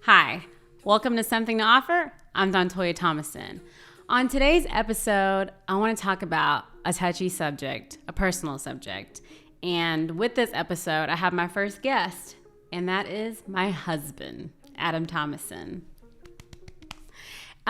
Hi, welcome to Something to Offer. I'm Dawntoya Thomason. On today's episode, I want to talk about a touchy subject, a personal subject. And with this episode, I have my first guest, and that is my husband, Adam Thomason.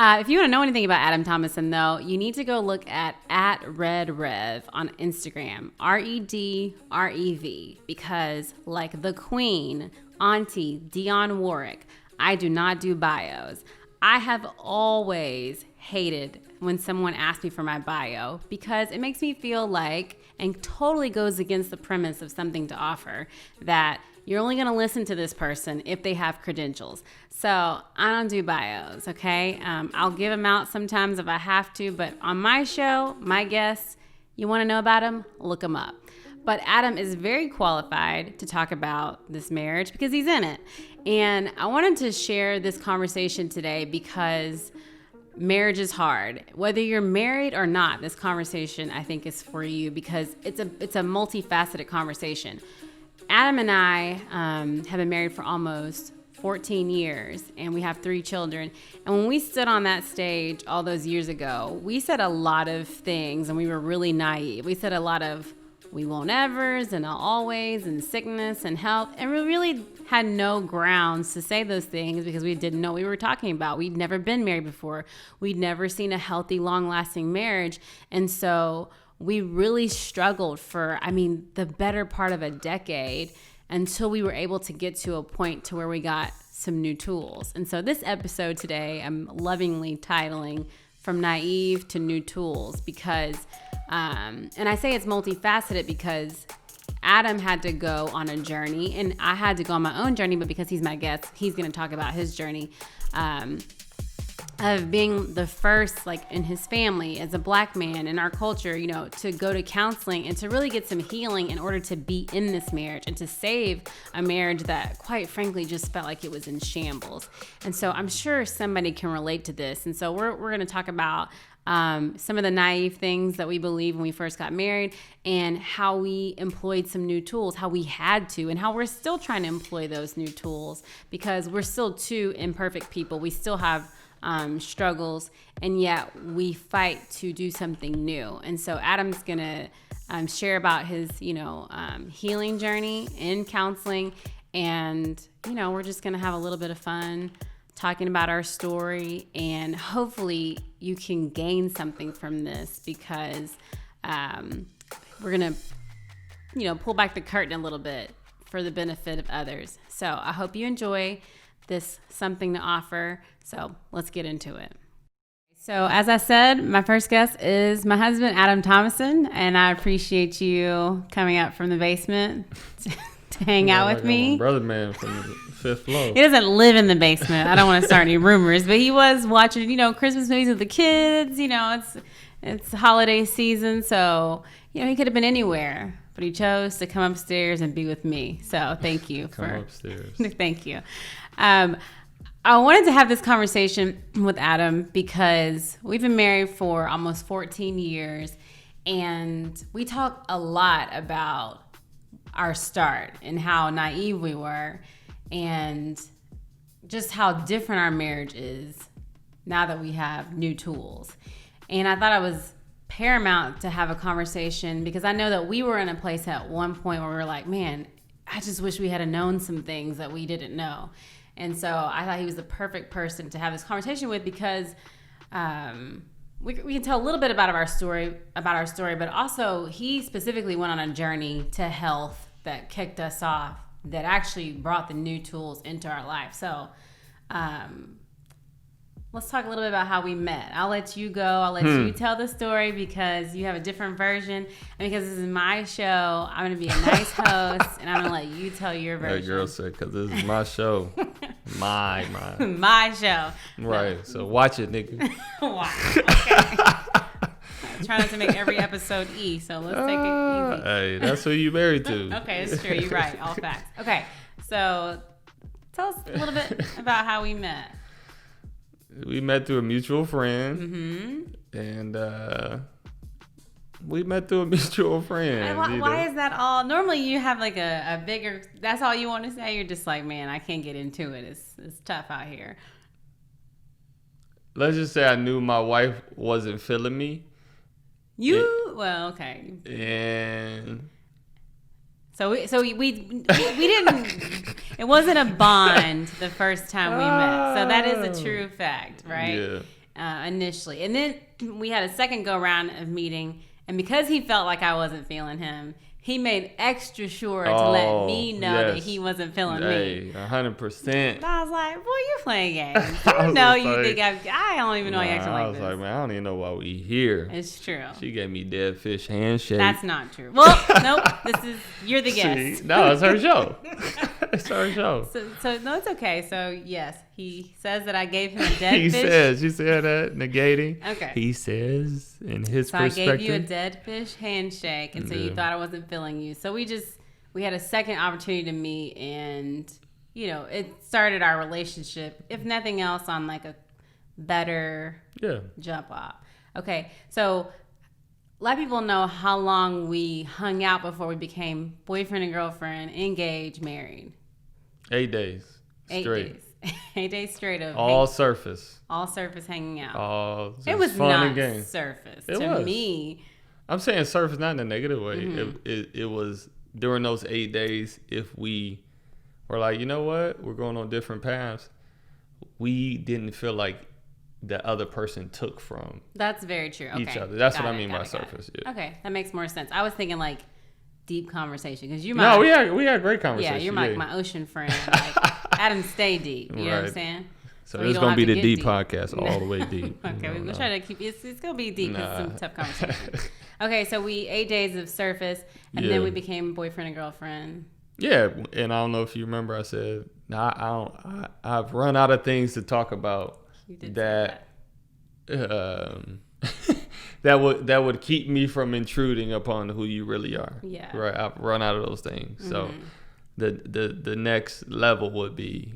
If you want to know anything about Adam Thomason, though, you need to go look at @RedRev on Instagram, REDREV, because like the Queen, Auntie Dionne Warwick, I do not do bios. I have always hated when someone asks me for my bio because it makes me feel like, and totally goes against the premise of Something to Offer, that you're only going to listen to this person if they have credentials. So I don't do bios, okay? I'll give them out sometimes if I have to, but on my show, my guests, you want to know about them? Look them up. But Adam is very qualified to talk about this marriage because he's in it. And I wanted to share this conversation today because marriage is hard. Whether you're married or not, this conversation I think is for you because it's a multifaceted conversation. Adam and I have been married for almost 14 years, and we have 3 children. And when we stood on that stage all those years ago, we said a lot of things, and we were really naive. We said a lot of "we won't evers" and "I'll always" and sickness and health, and we really had no grounds to say those things because we didn't know what we were talking about. We'd never been married before. We'd never seen a healthy, long-lasting marriage, and so we really struggled for, the better part of a decade until we were able to get to a point to where we got some new tools. And so this episode today, I'm lovingly titling From Naive to New Tools because, and I say it's multifaceted because Adam had to go on a journey and I had to go on my own journey, but because he's my guest, he's going to talk about his journey of being the first, like in his family, as a Black man in our culture, to go to counseling and to really get some healing in order to be in this marriage and to save a marriage that, quite frankly, just felt like it was in shambles. And so I'm sure somebody can relate to this. And so we're going to talk about some of the naive things that we believed when we first got married and how we employed some new tools, how we had to, and how we're still trying to employ those new tools because we're still 2 imperfect people. We still have struggles, and yet we fight to do something new. And so Adam's gonna share about his healing journey in counseling, and we're just gonna have a little bit of fun talking about our story, and hopefully you can gain something from this because we're gonna pull back the curtain a little bit for the benefit of others. So I hope you enjoy this Something to Offer. So let's get into it. So as I said, my first guest is my husband, Adam Thomason, and I appreciate you coming up from the basement to hang out with me. My brother man from the 5th floor. He doesn't live in the basement. I don't want to start any rumors, but he was watching, Christmas movies with the kids. It's holiday season, so he could have been anywhere, but he chose to come upstairs and be with me. So thank you Come upstairs. Thank you. I wanted to have this conversation with Adam because we've been married for almost 14 years, and we talk a lot about our start and how naive we were and just how different our marriage is now that we have new tools. And I thought it was paramount to have a conversation because I know that we were in a place at one point where we were like, man, I just wish we had known some things that we didn't know. And so I thought he was the perfect person to have this conversation with because we can tell a little bit about our story, but also he specifically went on a journey to health that kicked us off, that actually brought the new tools into our life. So let's talk a little bit about how we met. I'll let you go. I'll let you tell the story because you have a different version. And because this is my show, I'm going to be a nice host, and I'm going to let you tell your version. That girl said, because this is my show. my show. Right. No. So watch it, nigga. Wow. Okay. I'm trying not to make every episode E, so let's take it easy. Hey, that's who you married to. Okay, it's true. You're right. All facts. Okay. So tell us a little bit about how we met. We met through a mutual friend, and We met through a mutual friend. Why is that all? Normally you have like a bigger, that's all you want to say? You're just like, man, I can't get into it. It's tough out here. Let's just say I knew my wife wasn't feeling me. Well, okay. And... So we didn't, it wasn't a bond the first time we met. So that is a true fact, right? Yeah. Initially. And then we had a second go around of meeting. And because he felt like I wasn't feeling him, he made extra sure to let me know that he wasn't feeling me. 100%. I was like, boy, you're playing games. You know, you think I don't even know you actually like this. I was like, man, I don't even know why we here. It's true. She gave me dead fish handshake. That's not true. Well, nope. You're the guest. See? No, it's her show. It's her show. So no, it's okay. So yes, he says that I gave him a dead fish. You said that, negating. Okay. He says, in his perspective. So I gave you a dead fish handshake, and so you thought I wasn't feeling you. So we had a second opportunity to meet, and it started our relationship, if nothing else, on like a better jump off. Okay, so let people know how long we hung out before we became boyfriend and girlfriend, engaged, married. 8 days straight. 8 days straight of all surface hanging out. It was fun not and games. Surface it to was. Me. I'm saying surface not in a negative way. Mm-hmm. It was during those 8 days. If we were like, you know what, we're going on different paths, we didn't feel like the other person took from that's very true. Okay. each other. That's what I mean by surface. Yeah. Okay, that makes more sense. I was thinking like deep conversation because we had great conversation. Yeah, you're like my ocean friend. Like Adam, stay deep. You know what I'm saying? So it's gonna be the deep podcast, all the way deep. Okay, we'll try to keep it's gonna be deep. It's some tough conversation. Okay, so 8 days of surface, and then we became boyfriend and girlfriend. Yeah, and I don't know if you remember, I said, I've run out of things to talk about that that would keep me from intruding upon who you really are. Yeah. Right. I've run out of those things. Mm-hmm. So the next level would be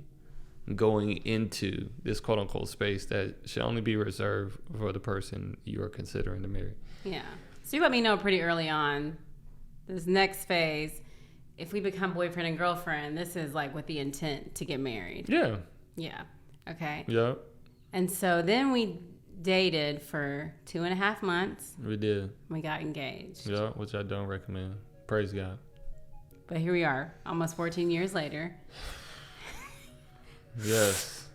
going into this quote unquote space that should only be reserved for the person you are considering to marry. Yeah. So you let me know pretty early on this next phase. If we become boyfriend and girlfriend, this is like with the intent to get married. Yeah. Yeah. Okay. Yep. And so then we dated for 2.5 months. We did. We got engaged. Yeah, which I don't recommend. Praise God. But here we are, almost 14 years later. Yes.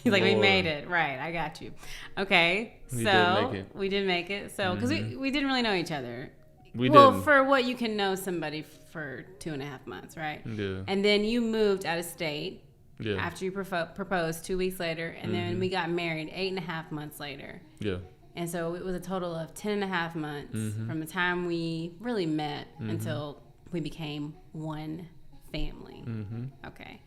He's like, we made it. Right, I got you. Okay, we did make it. So, because we didn't really know each other. Well, for what you can know somebody for 2.5 months, right? Yeah. And then you moved out of state. Yeah. After you proposed 2 weeks later, and then we got married 8.5 months later. Yeah. And so it was a total of 10.5 months from the time we really met until we became one family. Mm-hmm. Okay.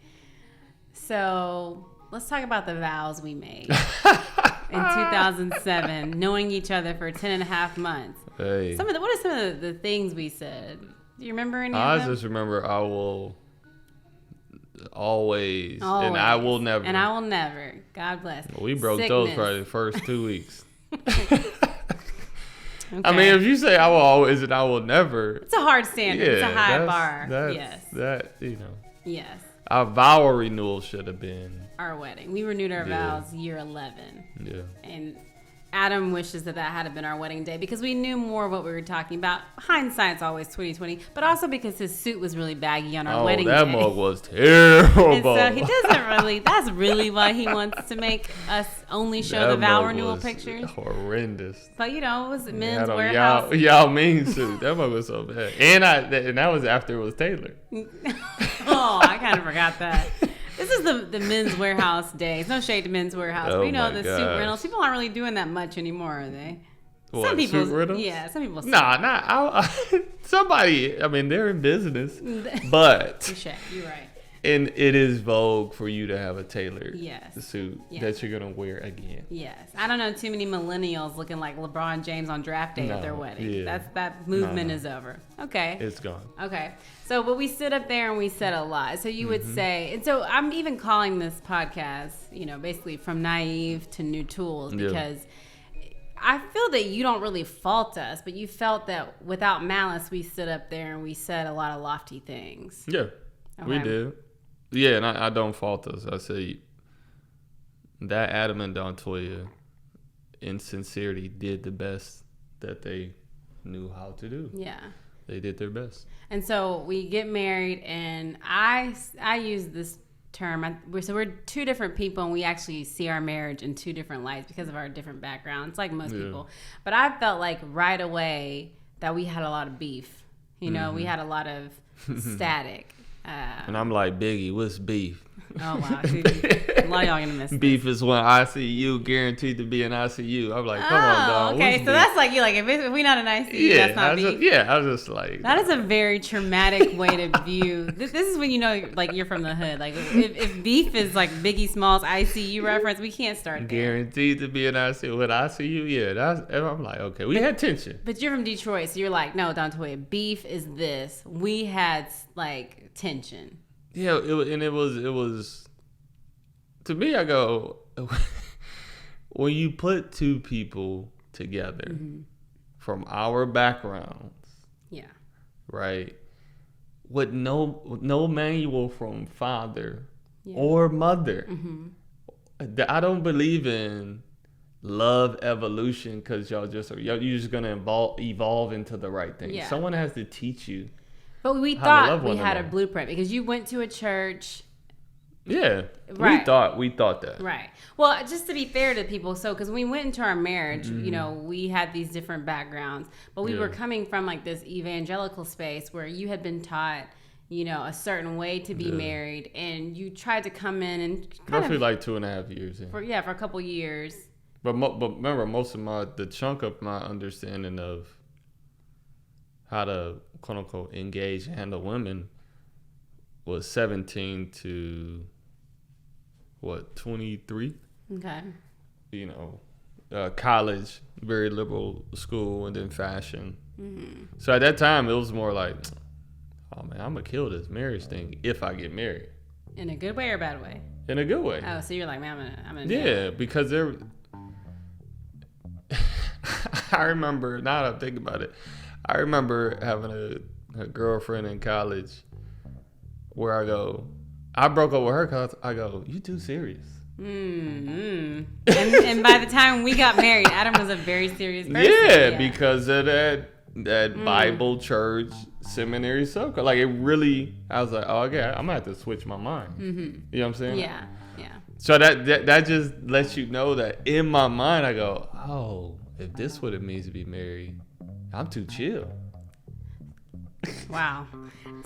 So let's talk about the vows we made in 2007, knowing each other for 10.5 months. Hey. What are some of the things we said? Do you remember any of them? I just remember I will always, and I will never. And I will never. God bless. We broke those probably the first 2 weeks. Okay. I mean, if you say I will always and I will never. It's a hard standard. It's a high bar. Yes. Yes. Our vow renewal should have been our wedding. We renewed our vows year 11. Yeah. And Adam wishes that had been our wedding day because we knew more what we were talking about. Hindsight's always 20/20, but also because his suit was really baggy on our wedding day. Oh, that mug was terrible. And so he doesn't really. That's really why he wants to make us only show the vow renewal pictures. Horrendous. But it was Men's Warehouse. Y'all mean suit. That mug was so bad. And that was after it was tailored. Oh, I kind of forgot that. This is the Men's Warehouse days. No shade to Men's Warehouse. Oh, we know the suit rentals. People aren't really doing that much anymore, are they? What, some people, suit rentals? Yeah, some people. Nah, somebody. I mean, they're in business, but you're right. And it is vogue for you to have a tailored suit that you're gonna wear again. Yes, I don't know too many millennials looking like LeBron James on draft day at their wedding. Yeah. That movement is over. Okay, it's gone. Okay, so but we stood up there and we said a lot. So you would say, and so I'm even calling this podcast, basically from naive to new tools because I feel that you don't really fault us, but you felt that without malice, we stood up there and we said a lot of lofty things. Yeah, we did. Yeah, and I don't fault us. I say that Adam and Dawntoya, in sincerity, did the best that they knew how to do. Yeah. They did their best. And so we get married, and I use this term. So we're two different people, and we actually see our marriage in two different lights because of our different backgrounds, like most people. But I felt like right away that we had a lot of beef. You know, we had a lot of static. And I'm like, Biggie, what's beef? Oh, wow. A lot of y'all gonna miss beef is when ICU guaranteed to be in ICU. I'm like, come on, dog. Okay, so that's like you like if we not in ICU, that's not beef. I was just like, that is a very traumatic way to view. This is when you know, like, you're from the hood. Like if beef is like Biggie Smalls ICU reference, we can't start there. Guaranteed to be in ICU with ICU. Yeah, I'm like, okay, we had tension. But you're from Detroit, so you're like, no, Dawntoya, beef is this. We had like tension. Yeah, it was. To me, I go, when you put two people together from our backgrounds, right, with no manual from father or mother, I don't believe in love evolution because you're just gonna evolve into the right thing. Yeah. Someone has to teach you. But we thought we had a blueprint because you went to a church. Yeah, right. we thought that. Right. Well, just to be fair to people, so because we went into our marriage, you know, we had these different backgrounds, but we were coming from like this evangelical space where you had been taught, you know, a certain way to be married, and you tried to come in and roughly like 2.5 years. For a couple years. But remember, most of the chunk of my understanding of how to quote unquote engage and handle women was 17 to 23. Okay. You know, college, very liberal school, and then fashion. So at that time, it was more like, oh man, I'm gonna kill this marriage thing if I get married. In a good way or a bad way? In a good way. Oh, so you're like, man, I'm gonna. Yeah, because there. I remember, now that I think about it, I remember having a girlfriend in college where I broke up with her because I go, you too serious. And by the time we got married, Adam was a very serious person. Yeah, because of that Bible, church, seminary circle. Like, it really, I was like, oh, okay, I'm going to have to switch my mind. You know what I'm saying? Yeah. So that just lets you know that in my mind, I go, oh, if this what it means to be married, I'm too chill. Wow.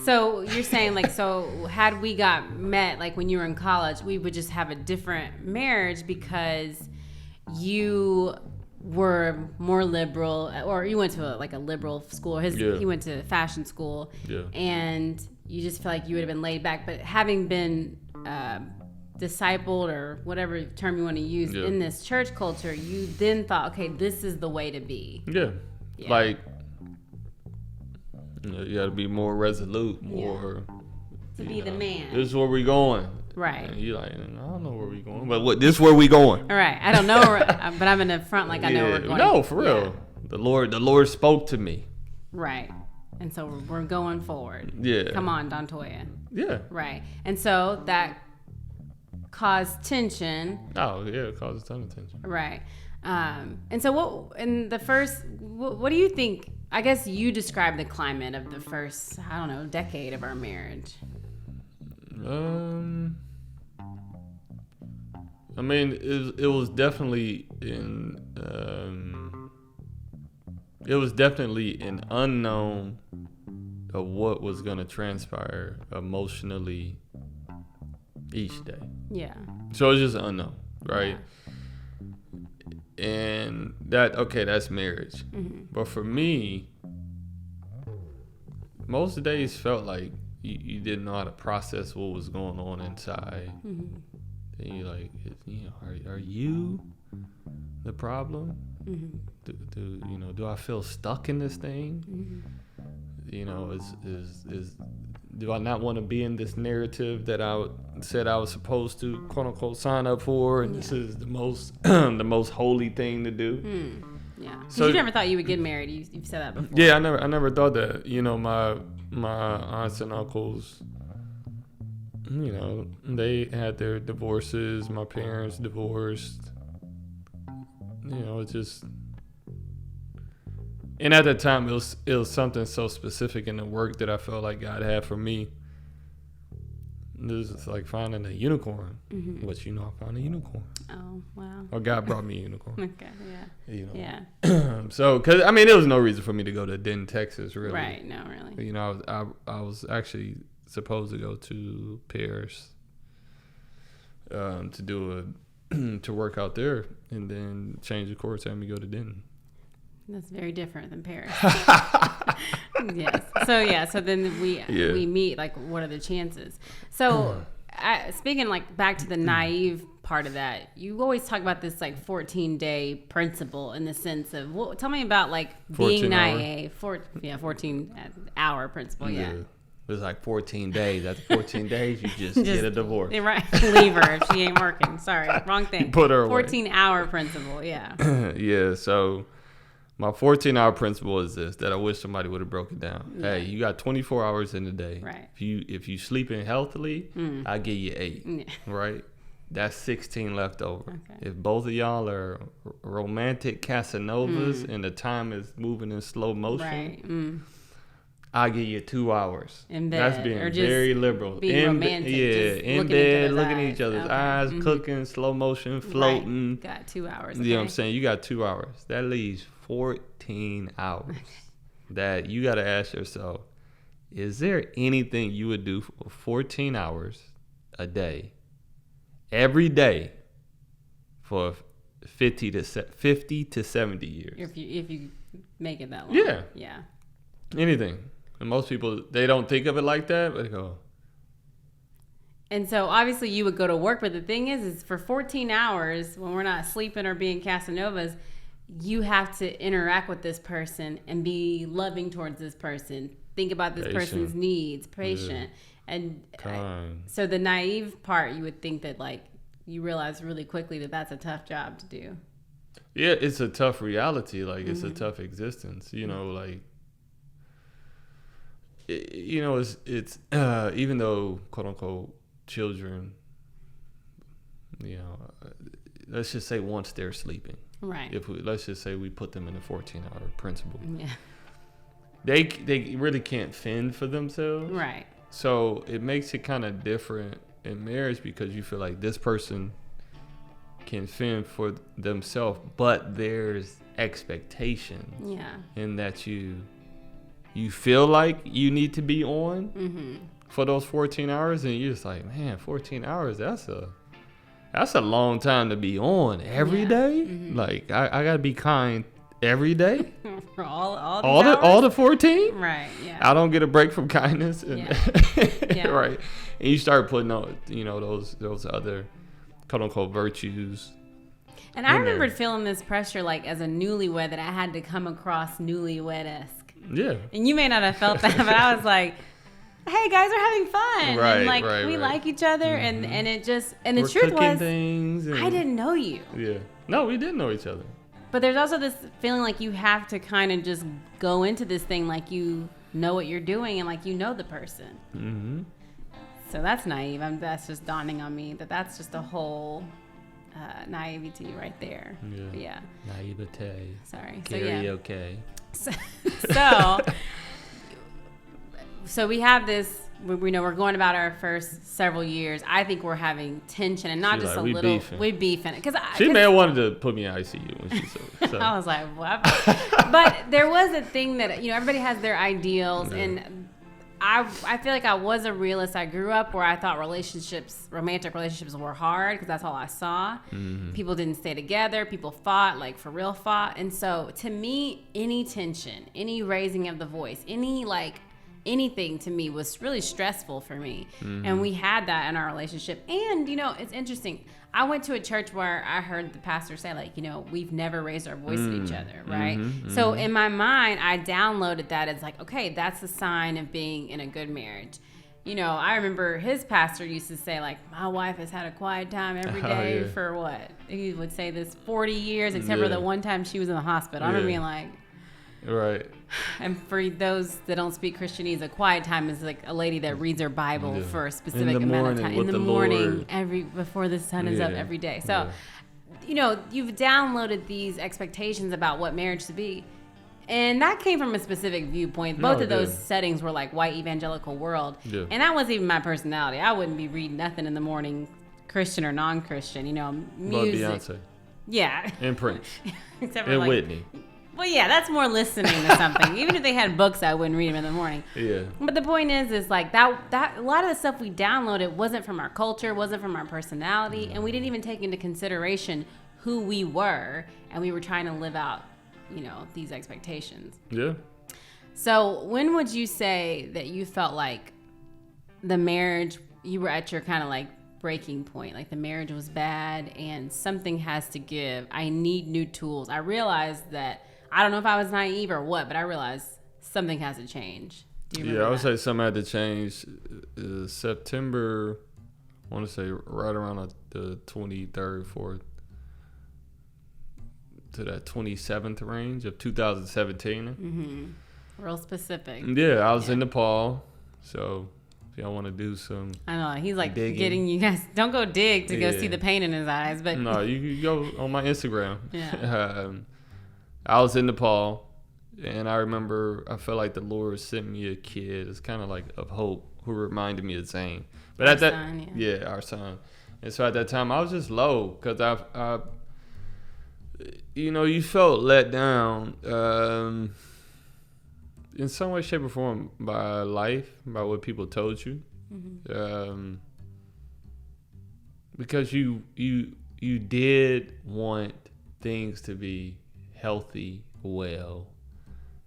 So you're saying, like, so had we got met, like, when you were in college, we would just have a different marriage because you were more liberal, or you went to a liberal school. He went to fashion school, and you just feel like you would have been laid back. But having been discipled, or whatever term you want to use, in this church culture, you then thought, okay, this is the way to be. Yeah. Like, you got to be more resolute, more to be the man. This is where we going, right? And you like, I don't know where we going, but this is where we going. All right, I don't know, but I'm in the front, like I know where we're going. No, for real. The Lord spoke to me. Right, and so we're going forward. Yeah. Come on, Dawntoya. Yeah. Right, and so that caused tension. Oh yeah, it caused a ton of tension. Right, and so what do you think? I guess you describe the climate of the first, decade of our marriage. I mean, it was definitely an unknown of what was going to transpire emotionally each day. Yeah. So it's just unknown, right? Yeah. And that's marriage. But for me, most days felt like you didn't know how to process what was going on inside. And you're like, are you the problem? Do I feel stuck in this thing? Do I not want to be in this narrative that I said I was supposed to, quote unquote, sign up for, and this is the most the most holy thing to do? Yeah. Because So you never thought you would get married. You've said that before. Yeah, I never thought that. You know, my aunts and uncles, you know, they had their divorces. My parents divorced. You know, it's just. And at the time, it was something so specific in the work that I felt like God had for me. This is like finding a unicorn. Mm-hmm. Which, you know, I found a unicorn. Oh, wow. Or God brought me a unicorn. Okay, yeah. You know. Yeah. So, because, I mean, there was no reason for me to go to Denton, Texas, really. Right, no, really. You know, I was actually supposed to go to Paris to work out there, and then change the course, have me go to Denton. That's very different than Paris. Yes. So then we meet. Like, what are the chances? So, speaking like back to the naive part of that, you always talk about this like 14-day principle in the sense of tell me about like being naive. 14-hour principle. Yeah. It was like 14 days. After 14 days, you just get a divorce. Right. Leave her if she ain't working. Sorry, wrong thing. You put her away. 14-hour principle. Yeah. Yeah. So. My 14-hour principle is this, that I wish somebody would have broken down. Yeah. Hey, you got 24 hours in the day. Right. If you sleeping healthily, I give you 8. Yeah. Right? That's 16 left over. Okay. If both of y'all are romantic Casanovas and the time is moving in slow motion, right. I'll give you 2 hours. In bed. That's being very liberal. Being romantic. In bed, looking at each other's eyes, cooking, slow motion, floating. Right. Got 2 hours. You know what I'm saying? You got 2 hours. That leaves 14 hours that you got to ask yourself, is there anything you would do for 14 hours a day, every day, for 50 to 70 years? If you make it that long. Yeah. Yeah. Anything. And most people, they don't think of it like that, but they go. And so obviously you would go to work, but the thing is for 14 hours, when we're not sleeping or being Casanovas, you have to interact with this person and be loving towards this person. Think about this person's needs, patient. Yeah. And so the naive part, you would think that like you realize really quickly that that's a tough job to do. Yeah, it's a tough reality. Like it's a tough existence. You know, like you know, it's even though quote unquote children, you know, let's just say once they're sleeping. Right. Let's just say we put them in the 14-hour principle. Yeah. They really can't fend for themselves. Right. So it makes it kind of different in marriage because you feel like this person can fend for themselves, but there's expectation. Yeah. In that you feel like you need to be on for those 14 hours, and you're just like, man, 14 hours, that's a long time to be on every day. Like I gotta be kind every day. For all the 14. Right. Yeah. I don't get a break from kindness. And yeah. Right. And you start putting on, you know, those other quote unquote virtues. And I remembered feeling this pressure, like as a newlywed, that I had to come across newlywed-esque. Yeah. And you may not have felt that, but I was like, hey guys, we're having fun. Right, and like we like each other and it just and we're the truth was I didn't know you. Yeah. No, we didn't know each other. But there's also this feeling like you have to kind of just go into this thing like you know what you're doing and like you know the person. So that's naive. That's just dawning on me that's just a whole naivety right there. Yeah. Naivete. Sorry. Karaoke. So we have this. We know we're going about our first several years. I think we're having tension and not just like, a little. We beefing because she may have wanted to put me in ICU when she said. So. I was like, what? But there was a thing that everybody has their ideals, and I feel like I was a realist. I grew up where I thought romantic relationships were hard because that's all I saw. People didn't stay together. People fought, like for real fought. And so to me, any tension, any raising of the voice, anything to me was really stressful for me. And we had that in our relationship. And, it's interesting. I went to a church where I heard the pastor say, we've never raised our voice at each other, right? So in my mind, I downloaded that as okay, that's a sign of being in a good marriage. I remember his pastor used to say, like, my wife has had a quiet time every day for what? He would say this 40 years, except for the one time she was in the hospital. I remember being like... Right. And for those that don't speak Christianese, a quiet time is like a lady that reads her Bible for a specific amount of time. In the morning, before the sun is up every day. So, you've downloaded these expectations about what marriage should be. And that came from a specific viewpoint. Both of those settings were like white evangelical world. Yeah. And that wasn't even my personality. I wouldn't be reading nothing in the morning, Christian or non-Christian, music. But Beyonce. Yeah. And Prince. Except for and Whitney. Well, yeah, that's more listening to something. Even if they had books, I wouldn't read them in the morning. Yeah. But the point is like that a lot of the stuff we downloaded wasn't from our culture, wasn't from our personality, and we didn't even take into consideration who we were, and we were trying to live out these expectations. Yeah. So when would you say that you felt like the marriage, you were at your kind of like breaking point, like the marriage was bad and something has to give? I need new tools. I realized that, I don't know if I was naive or what, but I realized something has to change. Do you remember I would say something had to change. September, I want to say right around the 23rd, 4th. To that 27th range of 2017. Mm-hmm. Real specific. Yeah, I was in Nepal. So if y'all want to do some I know. He's like digging. Getting you guys. Don't go dig to go see the pain in his eyes. But no, you go on my Instagram. Yeah. I was in Nepal. And I remember I felt like the Lord sent me a kid. It's kind of like of hope who reminded me of Zane. But our at that son, our son. And so at that time I was just low because I you felt let down in some way, shape, or form by life, by what people told you, because you did want things to be healthy, well,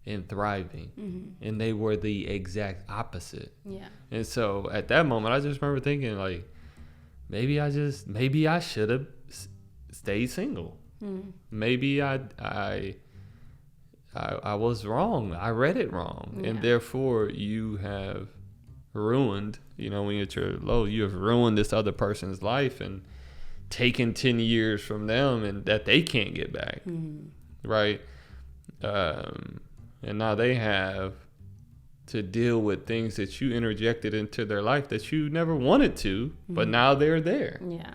and thriving, and they were the exact opposite. Yeah. And so at that moment, I just remember thinking like, maybe I should have stayed single. Maybe I was wrong. I read it wrong, and therefore you have ruined. When you're at your low, you have ruined this other person's life and taken 10 years from them, and that they can't get back, right? And now they have to deal with things that you interjected into their life that you never wanted to, but now they're there. Yeah.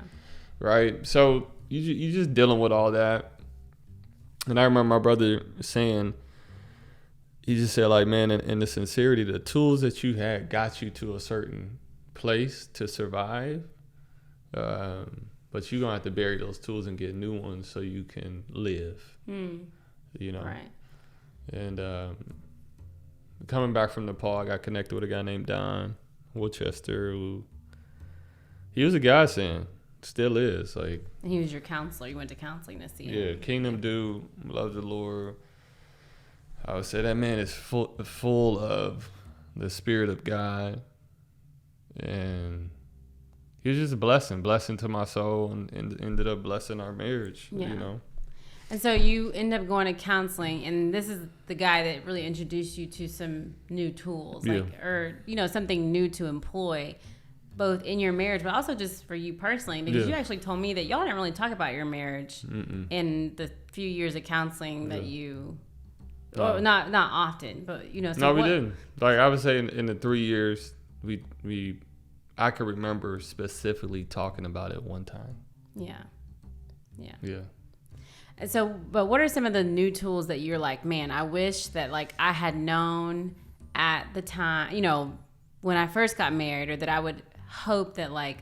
Right. So. You just dealing with all that. And I remember my brother saying, he just said like, man, in the sincerity, the tools that you had got you to a certain place to survive. But you're going to have to bury those tools and get new ones so you can live, Right. And coming back from Nepal, I got connected with a guy named Don Woodchester, he was a godsend. Still is. Like, he was your counselor. You went to counseling to see him. Yeah, kingdom dude, loves the Lord. I would say that man is full of the Spirit of God, and he was just a blessing to my soul, and ended up blessing our marriage. And so you end up going to counseling, and this is the guy that really introduced you to some new tools, or something new to employ, both in your marriage, but also just for you personally, because you actually told me that y'all didn't really talk about your marriage in the few years of counseling that you, well, not often, but So no, we didn't. Like I would say, in the 3 years, I could remember specifically talking about it one time. Yeah. And so, but what are some of the new tools that you're like, man, I wish that like I had known at the time, when I first got married, or that I would hope that like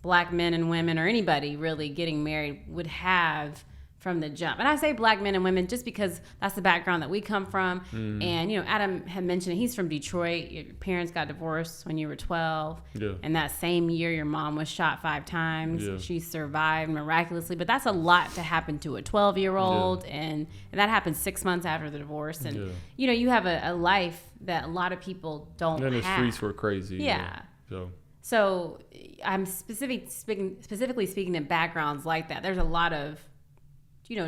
black men and women, or anybody really getting married, would have from the jump. And I say black men and women just because that's the background that we come from. And Adam had mentioned he's from Detroit. Your parents got divorced when you were 12, and that same year your mom was shot 5 times. She survived miraculously, but that's a lot to happen to a 12-year-old, and that happened 6 months after the divorce. And you have a life that a lot of people don't have. And the streets were crazy. So I'm specifically speaking to backgrounds like that. There's a lot of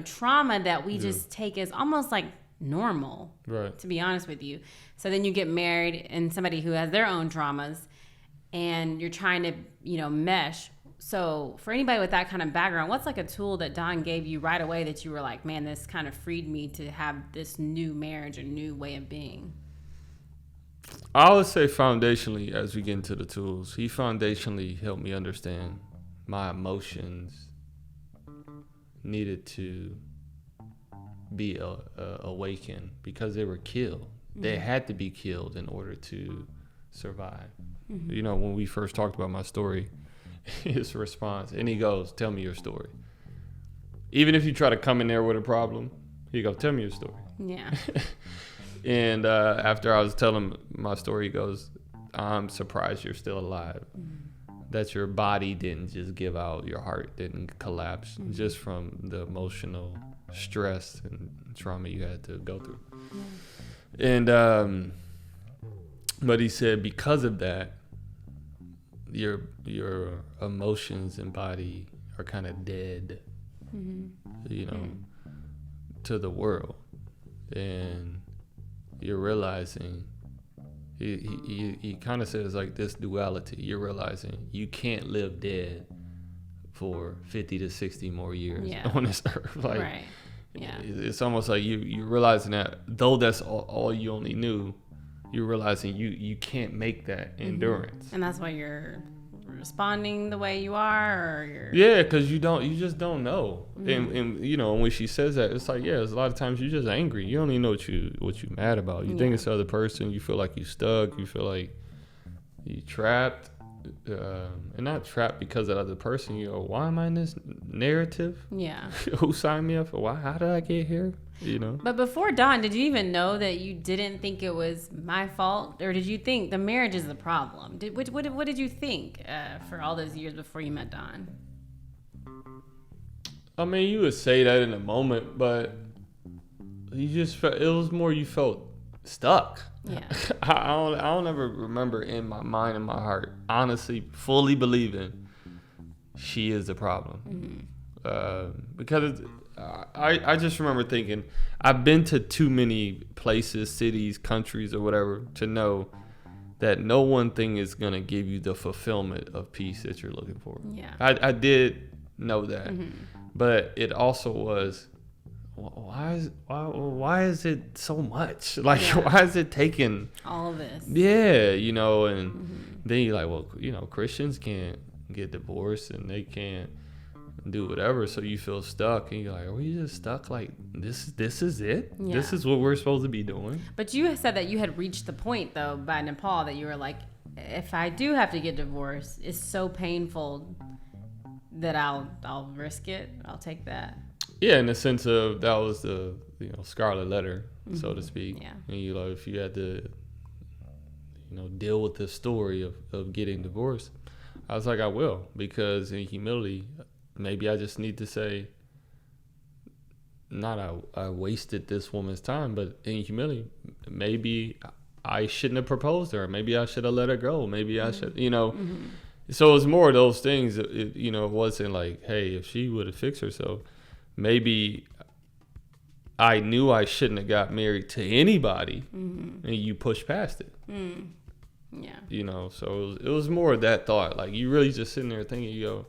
trauma that we just take as almost like normal, right? To be honest with you. So then you get married, and somebody who has their own traumas, and you're trying to, mesh. So for anybody with that kind of background, what's like a tool that Dawn gave you right away that you were like, man, this kind of freed me to have this new marriage, a new way of being? I would say foundationally, as we get into the tools, he foundationally helped me understand my emotions needed to be awakened because they were killed. They had to be killed in order to survive. When we first talked about my story, his response, and he goes, tell me your story. Even if you try to come in there with a problem, he goes, tell me your story. Yeah. And after I was telling my story, he goes, I'm surprised you're still alive. That your body didn't just give out, your heart didn't collapse just from the emotional stress and trauma you had to go through. And but he said because of that, your emotions and body are kind of dead, to the world, and you're realizing. He kind of says like this duality. You're realizing you can't live dead for 50 to 60 more years on this earth. Like, right. Yeah. It's almost like you're realizing that though that's all you only knew, you're realizing you can't make that endurance. And that's why you're responding the way you are, or because you just don't know. And when she says that, it's like there's a lot of times you're just angry. You don't even know what you mad about. You think it's the other person. You feel like you stuck. You feel like you trapped, and not trapped because of the other person. You go, why am I in this narrative? Yeah. Who signed me up for? Why? How did I get here? But before Dawn, did you even know that you didn't think it was my fault, or did you think the marriage is the problem? What did you think for all those years before you met Dawn? I mean, you would say that in a moment, but you just felt it was more you felt stuck. Yeah. I don't ever remember in my mind and my heart, honestly, fully believing she is the problem. Because I just remember thinking I've been to too many places, cities, countries, or whatever to know that no one thing is gonna give you the fulfillment of peace that you're looking for. Yeah. I did know that, but it also was why is it so much? Like why is it taking all of this? Yeah, and then you're like, well, Christians can't get divorced and they can't do whatever, so you feel stuck, and you're like, are we just stuck? Like this is it? Yeah. This is what we're supposed to be doing? But you said that you had reached the point though by Nepal that you were like, if I do have to get divorced, it's so painful that I'll risk it. I'll take that. Yeah, in the sense of that was the scarlet letter, so to speak. Yeah. And if you had to deal with the story of getting divorced, I was like, I will, because in humility, maybe I just need to say, not I wasted this woman's time, but in humility, maybe I shouldn't have proposed to her. Maybe I should have let her go. Maybe I should, So it was more of those things. It wasn't like, hey, if she would have fixed herself, maybe I knew I shouldn't have got married to anybody, and you push past it. Yeah. So it was more of that thought. Like, you really just sitting there thinking,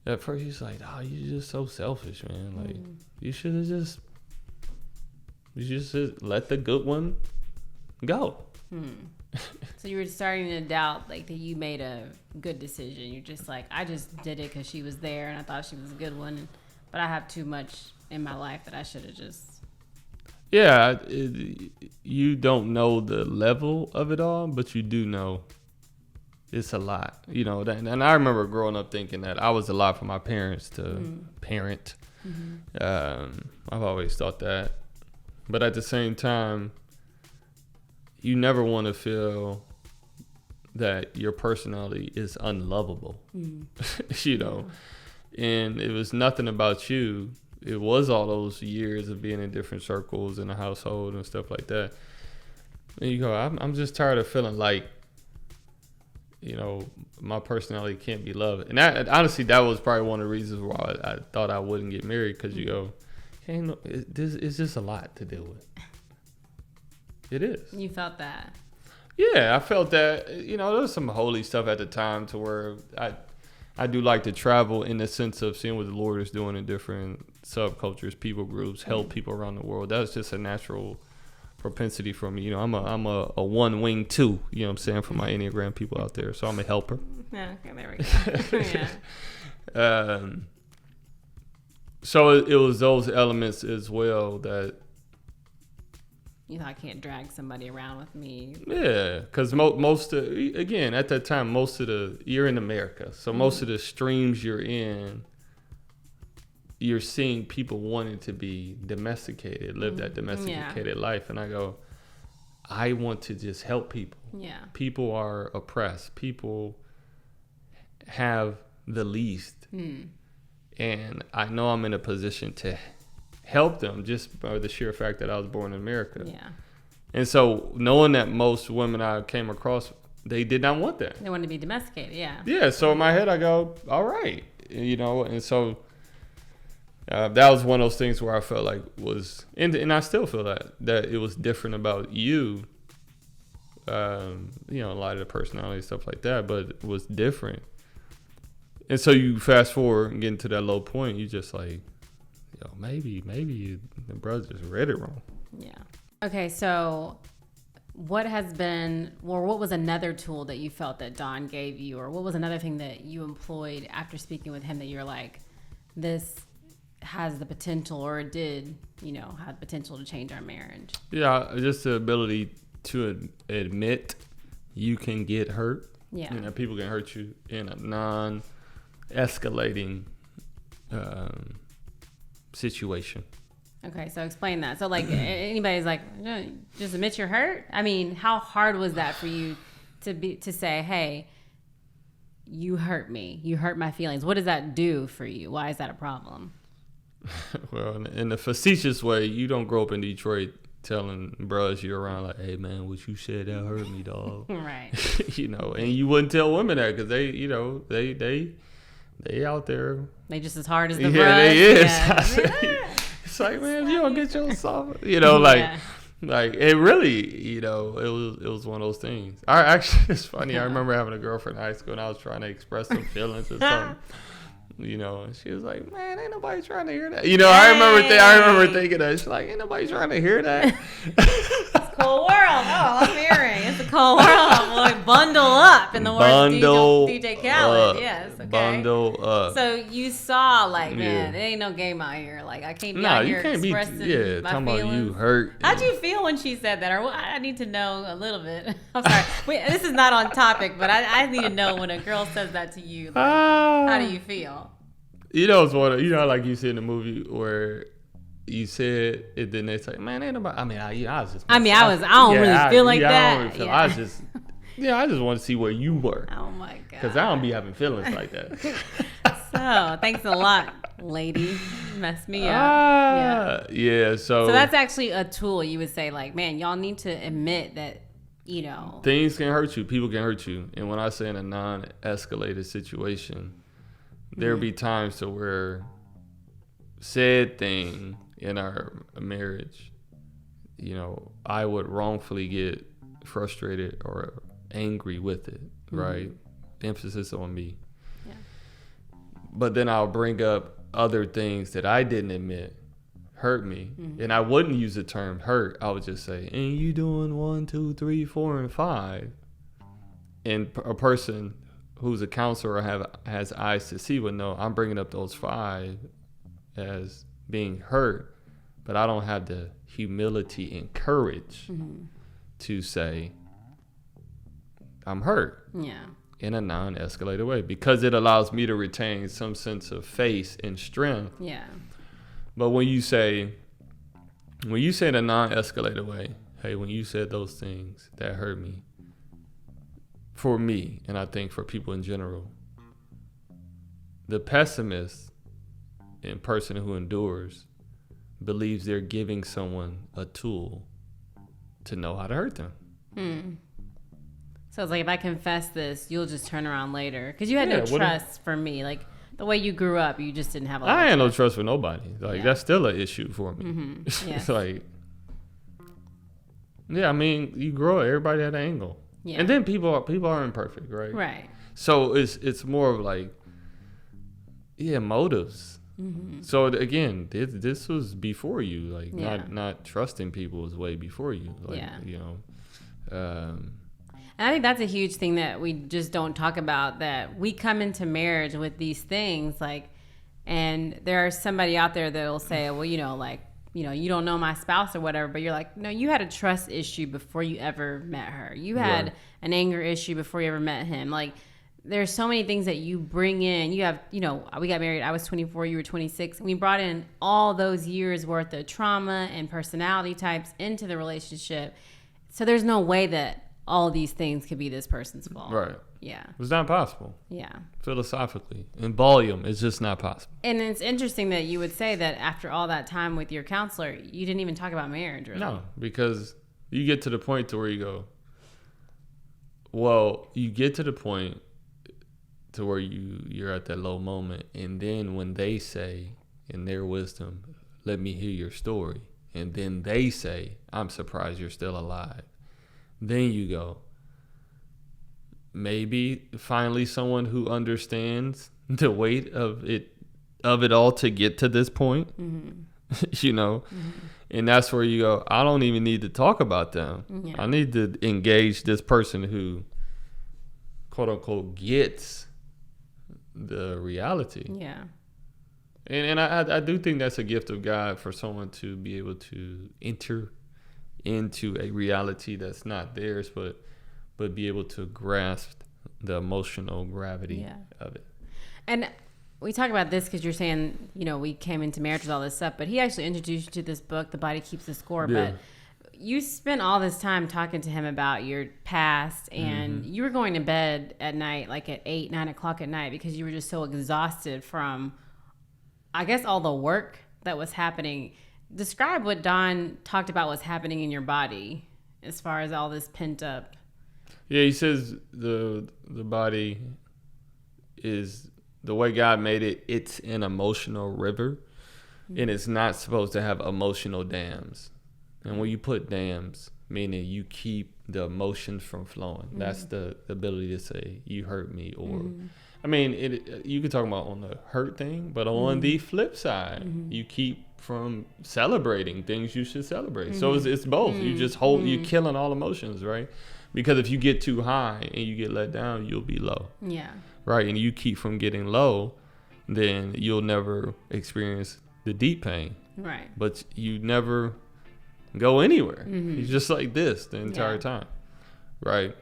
at first you're like, oh, you're just so selfish, man. Like, you should have just let the good one go. So you were starting to doubt, like, that you made a good decision. You're just like, I just did it because she was there and I thought she was a good one, but I have too much in my life that I should have just. Yeah, you don't know the level of it all, but you do know it's a lot, and I remember growing up thinking that I was a lot for my parents to parent. I've always thought that, but at the same time, you never want to feel that your personality is unlovable, and it was nothing about you. It was all those years of being in different circles in the household and stuff like that. And you go, I'm just tired of feeling like, my personality can't be loved. And honestly, that was probably one of the reasons why I thought I wouldn't get married, because you go, hey, no, it's just a lot to deal with. It is. You felt that? Yeah, I felt that, there was some holy stuff at the time to where I do like to travel in the sense of seeing what the Lord is doing in different subcultures, people groups, help people around the world. That's just a natural propensity for me. I'm a one wing two, you know what I'm saying, for my Enneagram people out there. So I'm a helper. Yeah, okay, there we go. Yeah. So it was those elements as well that, I can't drag somebody around with me. Yeah, because again, at that time, you're in America. So most of the streams you're in, you're seeing people wanting to be domesticated, live that domesticated life. And I go, I want to just help people. Yeah. People are oppressed. People have the least. And I know I'm in a position to help them just by the sheer fact that I was born in America. Yeah. And so knowing that most women I came across, they did not want that. They wanted to be domesticated, yeah. Yeah, so in my head I go, all right. And so that was one of those things where I felt like and I still feel that it was different about you. A lot of the personality, stuff like that, but it was different. And so you fast forward and get into that low point, you just like, maybe the brothers just read it wrong. Yeah. Okay, so what was another tool that you felt that Don gave you, or what was another thing that you employed after speaking with him that you're like, this has the potential, or it did, have potential to change our marriage? Yeah, just the ability to admit you can get hurt. Yeah. People can hurt you in a non-escalating situation. Okay, so explain that. So like anybody's like, just admit you're hurt? I mean, how hard was that for you to say, hey, you hurt me. You hurt my feelings. What does that do for you? Why is that a problem? Well, in the facetious way, you don't grow up in Detroit telling bros you're around like, hey man, what you said that hurt me, dog. Right. And you wouldn't tell women that because they out there. They just as hard as the bros. Yeah, they is. Yeah. It's like, man, if you don't get yourself, like it really, it was one of those things. It's funny. I remember having a girlfriend in high school and I was trying to express some feelings or something. And she was like, man, ain't nobody trying to hear that. I remember thinking that. She's like, ain't nobody trying to hear that. It's a cold world. Oh, I'm hearing. It's a cold world. Boy, bundle up in the words of DJ Khaled. Yes. Okay. Bundle up. So you saw, like, man, it ain't no game out here. Like, I can't be out here expressing my feelings. Talking about you hurt. How'd you feel when she said that? Or I need to know a little bit. I'm sorry. This is not on topic, but I need to know when a girl says that to you. Like, how do you feel? It's one. Like you see in the movie where you said it, then they say, "Man, ain't nobody." I mean, I was just. I don't really feel like that. I just want to see where you were. Oh my god. Because I don't be having feelings like that. So thanks a lot, lady. Messed me up. Yeah. So that's actually a tool. You would say, like, man, y'all need to admit that. Things can hurt you. People can hurt you. And when I say in a non-escalated situation, there'll be times to where said thing in our marriage, I would wrongfully get frustrated or angry with it, right? The emphasis on me. Yeah. But then I'll bring up other things that I didn't admit hurt me. And I wouldn't use the term hurt. I would just say, and you doing 1, 2, 3, 4, and 5. And a person who's a counselor has eyes to see would know I'm bringing up those 5 as being hurt, but I don't have the humility and courage to say I'm hurt in a non-escalated way, because it allows me to retain some sense of faith and strength. Yeah. But when you say in a non-escalated way, hey, when you said those things that hurt me, for me, and I think for people in general, the pessimist and person who endures believes they're giving someone a tool to know how to hurt them. So it's like, if I confess this, you'll just turn around later. Because you had no trust for me. Like, the way you grew up, you just didn't have a lot of trust. I had no trust for nobody. Like, that's still an issue for me. It's like, I mean, you grow up, everybody had an angle. Yeah. And then people are imperfect, right? Right. So it's more of like, motives. So again, this was before you, like not trusting people was way before you, like And I think that's a huge thing that we just don't talk about, that we come into marriage with these things, like, and there's somebody out there that'll say, well, you don't know my spouse or whatever, but you're like, no, you had a trust issue before you ever met her. You had an anger issue before you ever met him. Like, there's so many things that you bring in. You have, we got married, I was 24, you were 26. And we brought in all those years worth of trauma and personality types into the relationship. So there's no way that all these things could be this person's fault. Right. Yeah. It's not possible. Yeah. Philosophically. In volume, it's just not possible. And it's interesting that you would say that after all that time with your counselor, you didn't even talk about marriage, really. No, because you get to the point to where you go, well, you get to the point to where you're at that low moment, and then when they say in their wisdom, let me hear your story, and then they say, I'm surprised you're still alive, then you go, maybe finally someone who understands the weight of it all to get to this point. And that's where you go, I don't even need to talk about them. I need to engage this person who quote unquote gets the reality. And I do think that's a gift of God for someone to be able to enter into a reality that's not theirs, but be able to grasp the emotional gravity of it. And we talk about this because you're saying, we came into marriage with all this stuff, but he actually introduced you to this book, The Body Keeps the Score. But you spent all this time talking to him about your past, and you were going to bed at night, like at 8, 9 o'clock at night, because you were just so exhausted from, I guess, all the work that was happening. Describe what Don talked about was happening in your body as far as all this pent up. Yeah, he says the body is, the way God made it, it's an emotional river, and it's not supposed to have emotional dams. And when you put dams, meaning you keep the emotions from flowing, that's the ability to say, you hurt me, or I mean, you could talk about on the hurt thing, but on the flip side, you keep from celebrating things you should celebrate. So it's both. You just you're killing all emotions, right? Because if you get too high and you get let down, you'll be low. Yeah. Right? And you keep from getting low, then you'll never experience the deep pain. Right. But you never go anywhere. You're just like this the entire time. Right?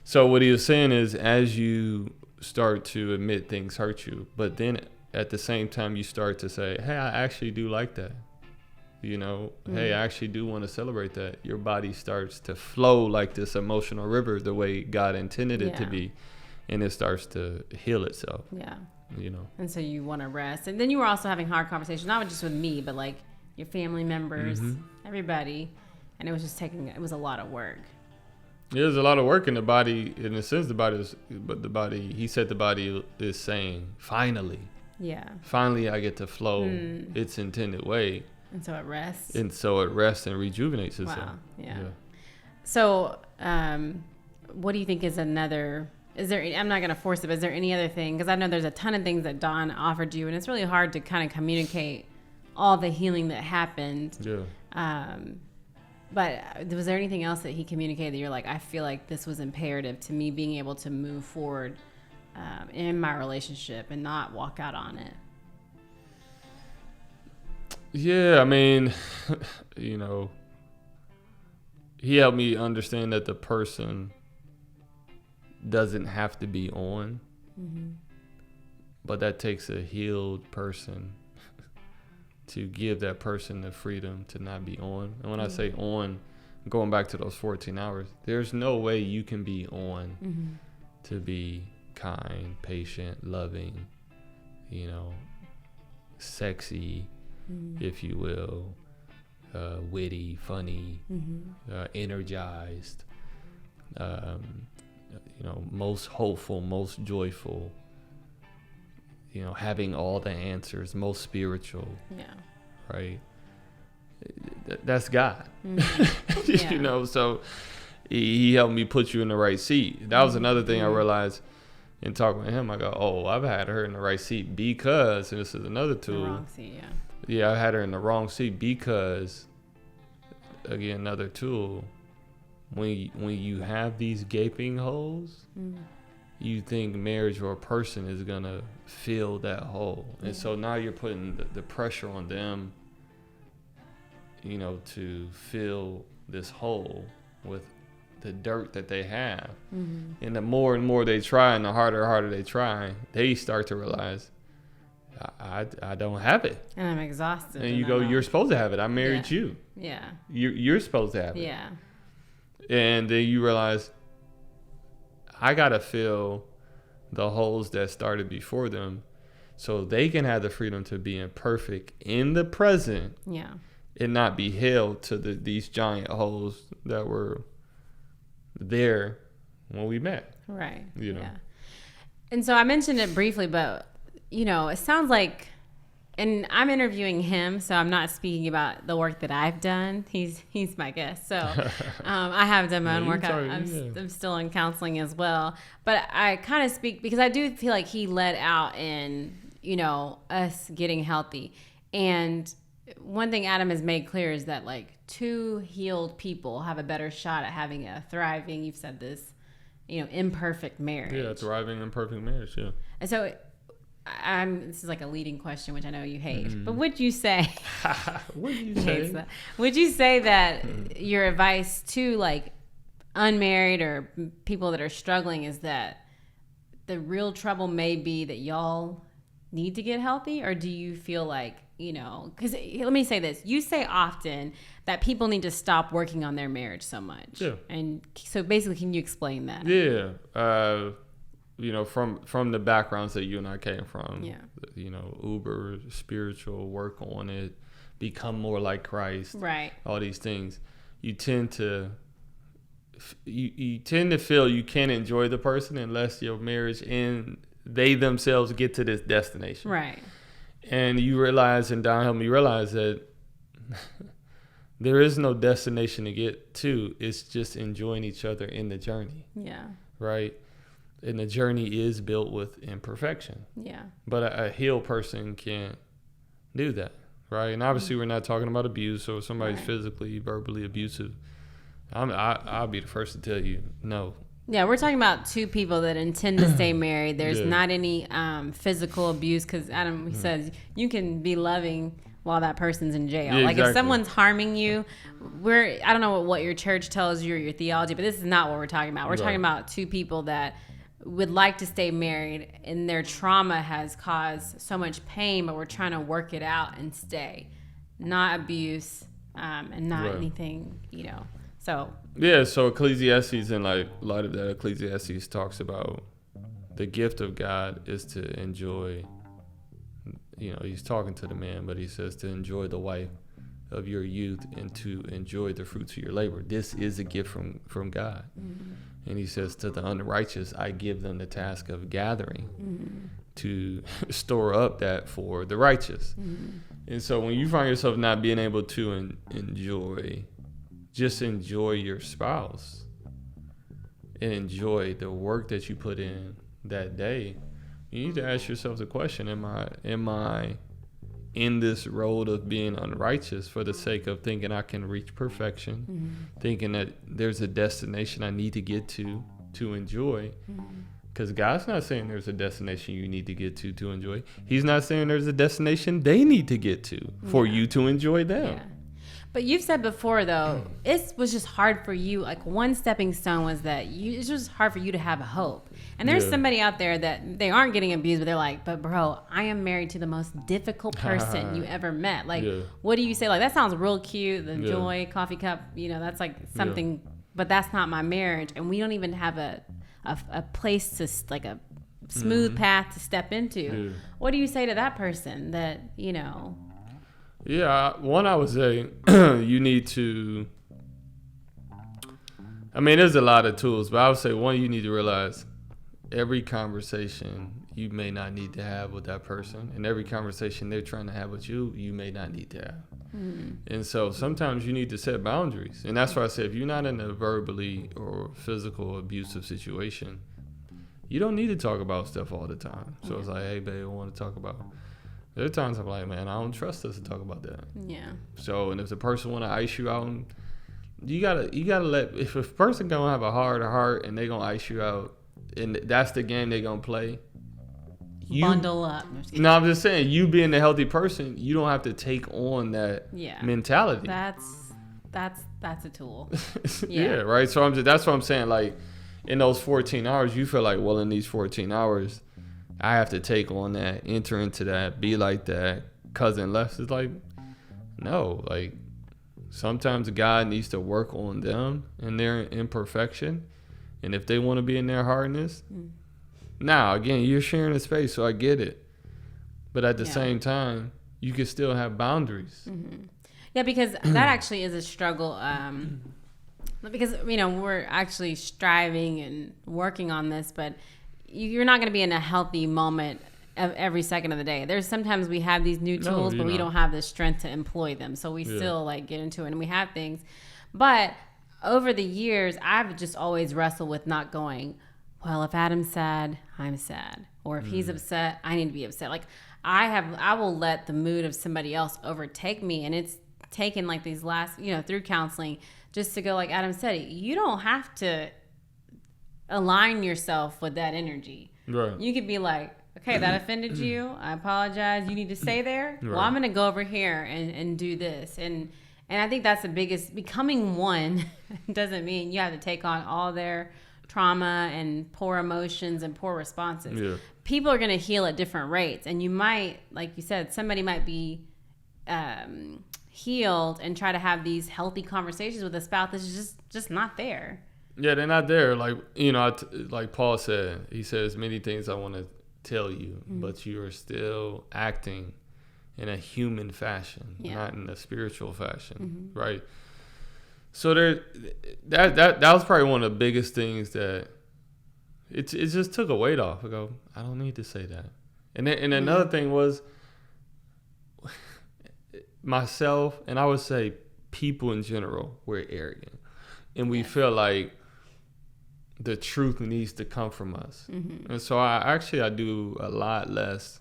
So what he was saying is, as you start to admit things hurt you, but then at the same time you start to say, hey, I actually do like that. Hey, I actually do want to celebrate that. Your body starts to flow like this emotional river the way God intended it to be, and it starts to heal itself. Yeah. And so you want to rest. And then you were also having hard conversations, not just with me, but like your family members, everybody. And it was just it was a lot of work. There's a lot of work in the body. In a sense, he said the body is saying, finally. Yeah. Finally, I get to flow its intended way. And so it rests. And rejuvenates itself. Wow. Yeah. So, what do you think is another? I'm not going to force it, but is there any other thing? Because I know there's a ton of things that Don offered you, and it's really hard to kind of communicate all the healing that happened. Yeah. But was there anything else that he communicated that you're like, I feel like this was imperative to me being able to move forward in my relationship and not walk out on it? Yeah, I mean, he helped me understand that the person doesn't have to be on, but that takes a healed person to give that person the freedom to not be on. And when I say on, going back to those 14 hours, there's no way you can be on to be kind, patient, loving, sexy, if you will, witty, funny, energized, most hopeful, most joyful, having all the answers, most spiritual. Yeah. Right? That's God. Yeah. So he helped me put you in the right seat. That was another thing I realized in talking with him. I go, oh, I've had her in the right seat because, and this is another tool. The wrong seat, yeah. Yeah, I had her in the wrong seat because, again, another tool. When you have these gaping holes, you think marriage or a person is gonna fill that hole, and so now you're putting the pressure on them, to fill this hole with the dirt that they have. And the more and more they try, and the harder they try, they start to realize, I don't have it, and I'm exhausted. And you go, you're supposed to have it. I married you. Yeah. You're supposed to have it. Yeah. And then you realize, I gotta fill the holes that started before them, so they can have the freedom to be imperfect in the present. Yeah. And not be held to these giant holes that were there when we met. Right. Yeah. And so I mentioned it briefly, but it sounds like, and I'm interviewing him, so I'm not speaking about the work that I've done. He's my guest, so I have done my own work. I'm still in counseling as well, but I kind of speak because I do feel like he led out in us getting healthy. And one thing Adam has made clear is that like 2 healed people have a better shot at having a thriving, you've said this, imperfect marriage. Yeah, thriving imperfect marriage. Yeah. And so this is like a leading question, which I know you hate, but would you say, would you say that your advice to like unmarried or people that are struggling is that the real trouble may be that y'all need to get healthy? Or do you feel like, because let me say this, you say often that people need to stop working on their marriage so much. Yeah. And so basically, can you explain that? Yeah. From the backgrounds that you and I came from, uber spiritual, work on it, become more like Christ, right? All these things, you tend to feel you can't enjoy the person unless your marriage and they themselves get to this destination, right? And you realize, and Don helped me realize that there is no destination to get to. It's just enjoying each other in the journey. Yeah. Right. And the journey is built with imperfection. Yeah. But a healed person can't do that, right? And obviously, we're not talking about abuse. So if somebody's physically, verbally abusive, I'll be the first to tell you, no. Yeah, we're talking about 2 people that intend to stay married. There's not any physical abuse, because Adam says you can be loving while that person's in jail. Yeah, like if someone's harming you, I don't know what your church tells you or your theology, but this is not what we're talking about. We're talking about 2 people that would like to stay married, and their trauma has caused so much pain, but we're trying to work it out and stay. Not abuse, and not anything, So so Ecclesiastes, and like a lot of that, Ecclesiastes talks about the gift of God is to enjoy. He's talking to the man, but he says to enjoy the wife of your youth and to enjoy the fruits of your labor. This is a gift from God. And he says to the unrighteous, I give them the task of gathering to store up that for the righteous. And so when you find yourself not being able to enjoy your spouse and enjoy the work that you put in that day, you need to ask yourself the question, am I in this road of being unrighteous for the sake of thinking I can reach perfection, thinking that there's a destination I need to get to enjoy? Because God's not saying there's a destination you need to get to enjoy. He's not saying there's a destination they need to get to for you to enjoy them. Yeah. But you've said before, though, it was just hard for you. Like one stepping stone was that it's just hard for you to have a hope. And there's somebody out there that they aren't getting abused, but they're like, but bro, I am married to the most difficult person you ever met. Like, what do you say? Like, that sounds real cute. The joy, coffee cup, that's like something, but that's not my marriage. And we don't even have a place to, like a smooth path to step into. What do you say to that person that, Yeah, one, I would say you need to, there's a lot of tools, but I would say one, you need to realize every conversation you may not need to have with that person, and every conversation they're trying to have with you, you may not need to have. And so sometimes you need to set boundaries, and that's why I said if you're not in a verbally or physical abusive situation, you don't need to talk about stuff all the time. So it's like, hey babe, I want to talk about. There are times I'm like, man, I don't trust us to talk about that. Yeah. So, and if the person want to ice you out, you gotta let, if a person gonna have a hard heart and they gonna ice you out, and that's the game they gonna play. Bundle up. No, I'm just saying, you being a healthy person, you don't have to take on that mentality. That's a tool. Yeah, right. So that's what I'm saying. Like in those 14 hours, you feel like, well, in these 14 hours, I have to take on that, enter into that, be like that. Cousin left is like, no, like sometimes God needs to work on them and their imperfection, and if they want to be in their hardness. Now, again, you're sharing a space, so I get it. But at the same time, you can still have boundaries. Yeah, because that actually is a struggle. Because, we're actually striving and working on this, but you're not going to be in a healthy moment of every second of the day. There's sometimes we have these new tools, but we don't have the strength to employ them. So we still get into it and we have things. But over the years, I've just always wrestled with not going, well, if Adam's sad, I'm sad. Or if he's upset, I need to be upset. Like I will let the mood of somebody else overtake me. And it's taken like these last, through counseling, just to go like Adam said, you don't have to align yourself with that energy. Right. You could be like, okay, that offended you. I apologize. You need to stay there. Right. Well, I'm going to go over here and do this. And I think that's the biggest, becoming one doesn't mean you have to take on all their trauma and poor emotions and poor responses. Yeah. People are going to heal at different rates. And you might, like you said, somebody might be healed and try to have these healthy conversations with a spouse that's just not there. Yeah, they're not there. Like, like Paul said, he says many things I want to tell you, but you are still acting in a human fashion, not in a spiritual fashion, right? So that was probably one of the biggest things that it just took a weight off. I go, I don't need to say that. And another thing was myself, and I would say people in general, we're arrogant, and we feel like the truth needs to come from us. And so I do a lot less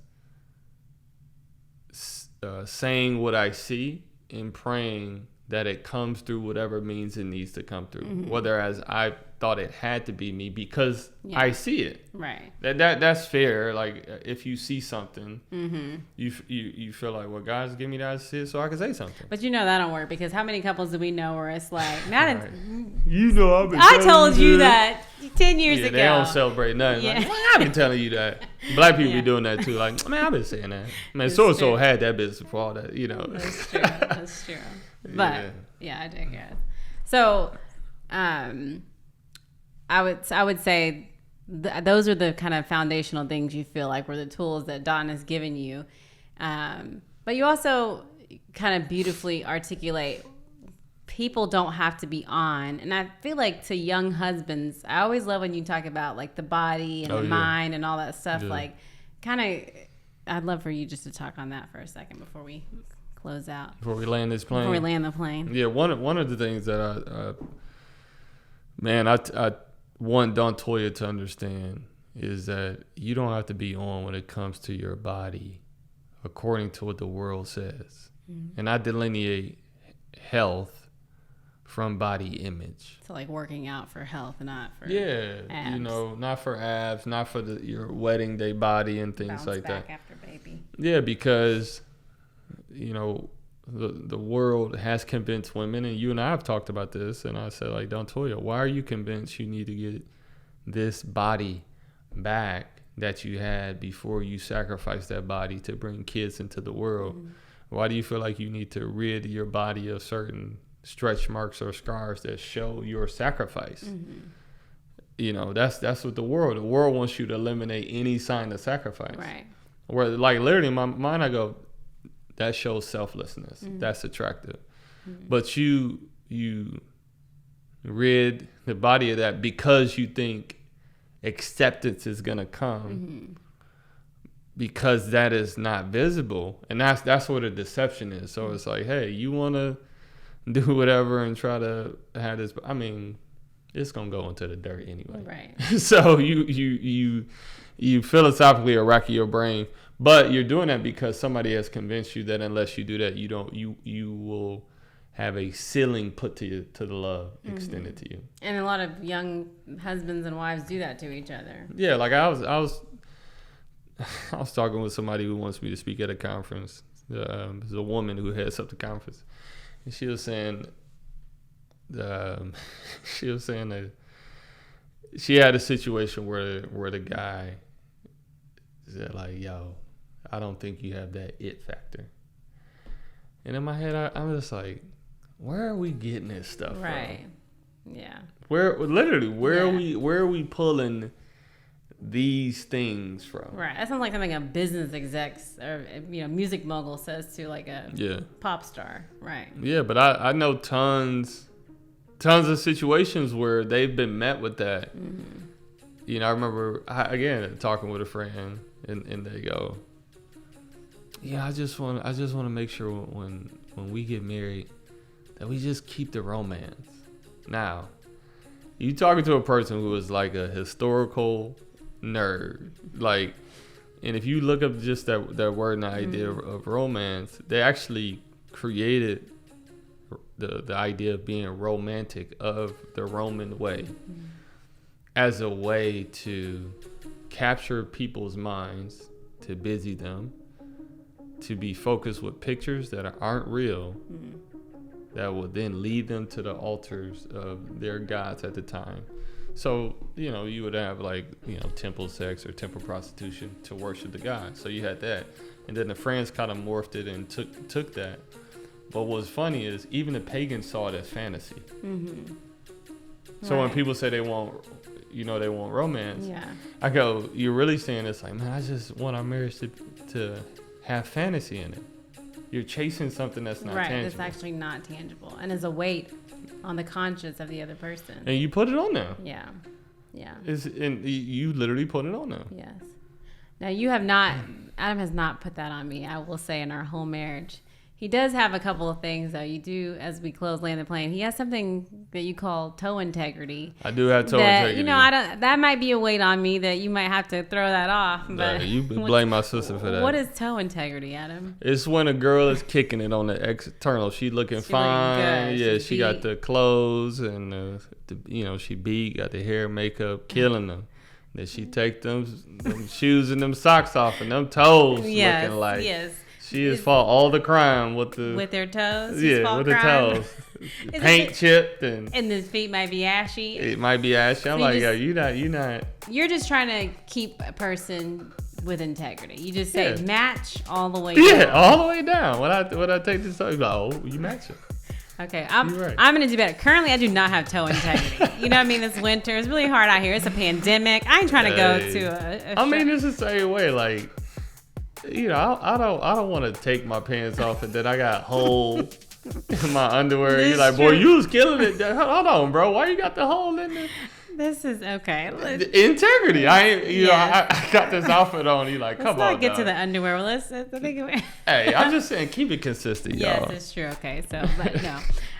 saying what I see and praying that it comes through whatever means it needs to come through. Whether as I thought it had to be me because I see it. Right. That's fair. Like if you see something, you feel like, well, God's give me that to see it so I can say something. But that don't work, because how many couples do we know where it's like, I've been I told you that 10 years ago. They don't celebrate nothing. Like, I've been telling you that. Black people be doing that too. Like, man, I've been saying that. Man, so-and-so had that business before all that, That's true. That's true. But I digress. So, I would say those are the kind of foundational things you feel like were the tools that Dawn has given you. But you also kind of beautifully articulate people don't have to be on. And I feel like to young husbands, I always love when you talk about like the body and the mind and all that stuff. Yeah. Like kind of, I'd love for you just to talk on that for a second before we close out. Before we land this plane. Before we land the plane. Yeah, one of the things that I want Dawntoya to understand is that you don't have to be on when it comes to your body according to what the world says. And I delineate health from body image. So like working out for health, not for abs. Not for abs, not for your wedding day body and things bounce like back that. After baby. Yeah, because the world has convinced women, and you and I have talked about this, and I said, like, Dawntoya, why are you convinced you need to get this body back that you had before you sacrificed that body to bring kids into the world? Why do you feel like you need to rid your body of certain stretch marks or scars that show your sacrifice? That's what the world wants you to eliminate any sign of sacrifice. Right. Where like literally in my mind I go, that shows selflessness. That's attractive. But you rid the body of that because you think acceptance is gonna come because that is not visible, and that's what a deception is. So it's like, hey, you want to do whatever and try to have this. I mean, it's gonna go into the dirt anyway. Right. So you philosophically are racking your brain, but you're doing that because somebody has convinced you that unless you do that, you will have a ceiling put to the love extended to you. And a lot of young husbands and wives do that to each other. Yeah, like I was talking with somebody who wants me to speak at a conference. There's a woman who heads up the conference, and she was saying that she had a situation where the guy said like, "Yo, I don't think you have that it factor." And in my head, I'm just like, where are we getting this stuff from? Right. Yeah. Where are we pulling these things from? Right. That sounds like something a business execs or music mogul says to like a pop star. Right. Yeah, but I know tons of situations where they've been met with that. Mm-hmm. I remember again talking with a friend, and they go, "Yeah, I just want to make sure when we get married that we just keep the romance." Now, you talking to a person who is like a historical nerd, like, and if you look up just that word and the idea of romance, they actually created the idea of being romantic of the Roman way as a way to capture people's minds, to busy them, to be focused with pictures that aren't real, that will then lead them to the altars of their gods at the time. So, you would have like, temple sex or temple prostitution to worship the god. So you had that. And then the France kind of morphed it and took that. But what's funny is even the pagans saw it as fantasy. Mm-hmm. So when people say they want romance, I go, you're really saying it's like, man, I just want our marriage to have fantasy in it. You're chasing something that's not tangible. Right, that's actually not tangible and is a weight on the conscience of the other person. And you put it on them. Yeah. And you literally put it on them. Yes. Now, Adam has not put that on me, I will say, in our whole marriage. He does have a couple of things, though. You do, as we land the plane, he has something that you call toe integrity. I do have toe integrity. That might be a weight on me that you might have to throw that off. But you blame my sister for that. What is toe integrity, Adam? It's when a girl is kicking it on the external. She looking fine. Looking good. Yeah, she got the clothes and she beat, got the hair, makeup, killing them. Then she take them shoes and them socks off and them toes looking like. Yes. She has fought all the crime with their toes. Yeah, with the toes. Paint chipped and his feet might be ashy. It might be ashy. I'm like, you're not. You're just trying to keep a person with integrity. You just say match all the way. Yeah, all the way down. When I take this toe, you go, oh, you match it. Okay, I'm gonna do better. Currently, I do not have toe integrity. You know what I mean? It's winter. It's really hard out here. It's a pandemic. I ain't trying to go to a mean, it's the same way. Like, I don't want to take my pants off and then I got hole in my underwear. You're like, boy, you was killing it. Hold on, bro. Why you got the hole in there? This is okay. Integrity. I ain't. I got this outfit on. You like, come on. Let's not get to the underwear. Hey, I'm just saying, keep it consistent, y'all. Yes, it's true. Okay, so but no,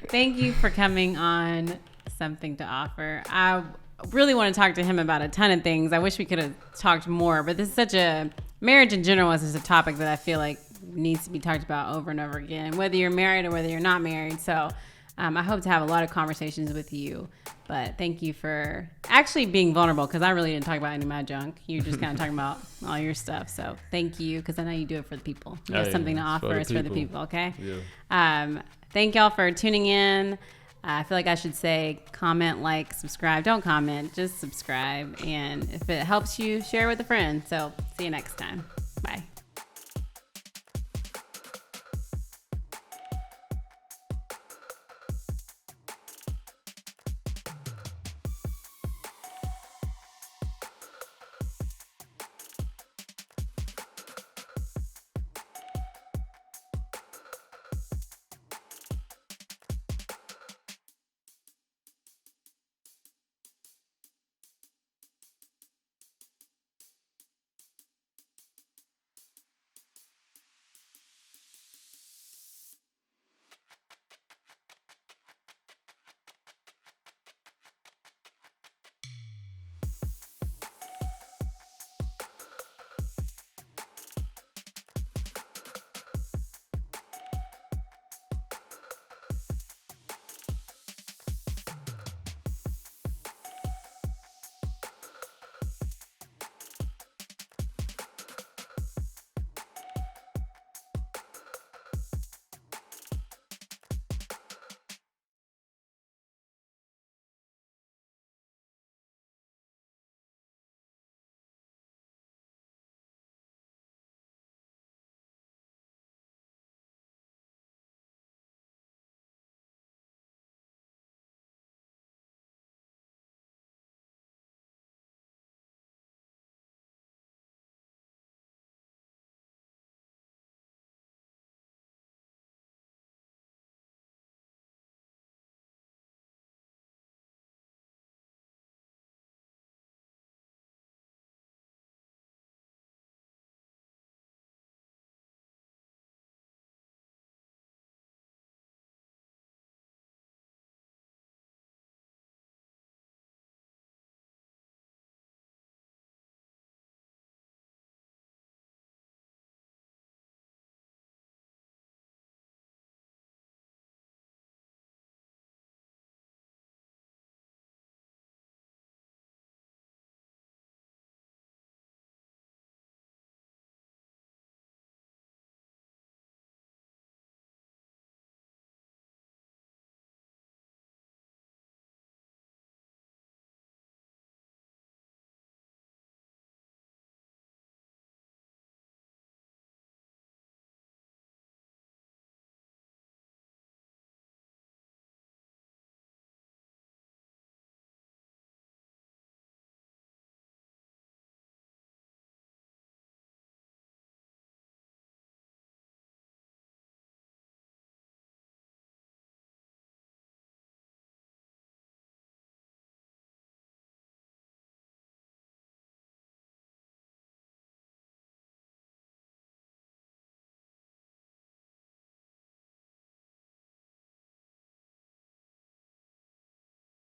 thank you for coming on Something to Offer. I really want to talk to him about a ton of things. I wish we could have talked more, but this is such a marriage in general is a topic that I feel like needs to be talked about over and over again, whether you're married or whether you're not married. So I hope to have a lot of conversations with you, but thank you for actually being vulnerable, because I really didn't talk about any of my junk. You just kind of talking about all your stuff. So thank you, because I know you do it for the people. You have something to offer. It's for the people, okay? Yeah. Thank y'all for tuning in. I feel like I should say comment, like, subscribe. Don't comment, just subscribe. And if it helps you, share it with a friend. So see you next time. Bye.